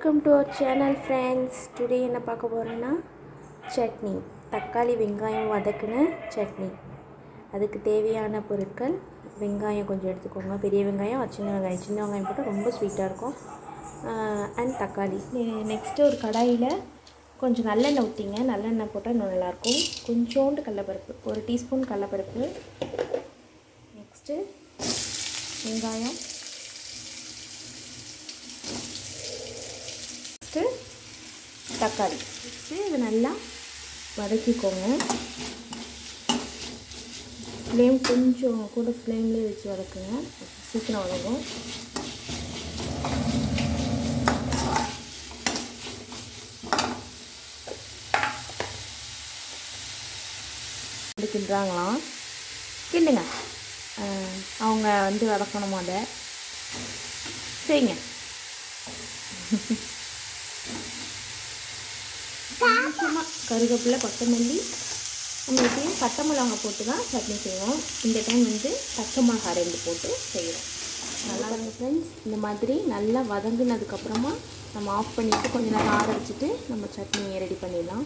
Welcome to our channel friends. Today என்ன பார்க்க போகிறேன்னா சட்னி, தக்காளி வெங்காயம் வதக்கின சட்னி. அதுக்கு தேவையான பொருட்கள்: வெங்காயம் கொஞ்சம் எடுத்துக்கோங்க, பெரிய வெங்காயம், சின்ன வெங்காயம் போட்டால் ரொம்ப ஸ்வீட்டாக இருக்கும். அண்ட் தக்காளி. நெக்ஸ்ட்டு ஒரு கடாயில் கொஞ்சம் நல்லெண்ணெய் ஊற்றிங்க. நல்லெண்ணெய் போட்டால் இன்னும் நல்லாயிருக்கும். கொஞ்சோண்டு கடலப்பருப்பு, 1 டீஸ்பூன் கடலப்பருப்பு. நெக்ஸ்ட்டு வெங்காயம், தக்காளி இது நல்லா வதக்கிக்கோங்க. ஃப்ளேம் கொஞ்சம் கூட ஃப்ளேம்லேயே வச்சு வதக்குங்க, சீக்கிரம் வதங்கும். கிண்டுறாங்களாம், கிண்டுங்க. அவங்க வதக்கணுமா, அதை செய்யுங்க. கொஞ்சமாக கருவேப்பிலை, கொத்தமல்லி, நம்ம எப்பயும் பச்சை மிளகாய் போட்டு தான் சட்னி செய்வோம். இந்த டைம் பச்சை மிளகாய் 2 போட்டு செய்கிறோம். நல்லா இருங்க ஃப்ரெண்ட்ஸ். இந்த மாதிரி நல்லா வதங்கினதுக்கப்புறமா நம்ம ஆஃப் பண்ணிவிட்டு கொஞ்சம் நேரம் ஆற வச்சுட்டு நம்ம சட்னி ரெடி பண்ணிடலாம்.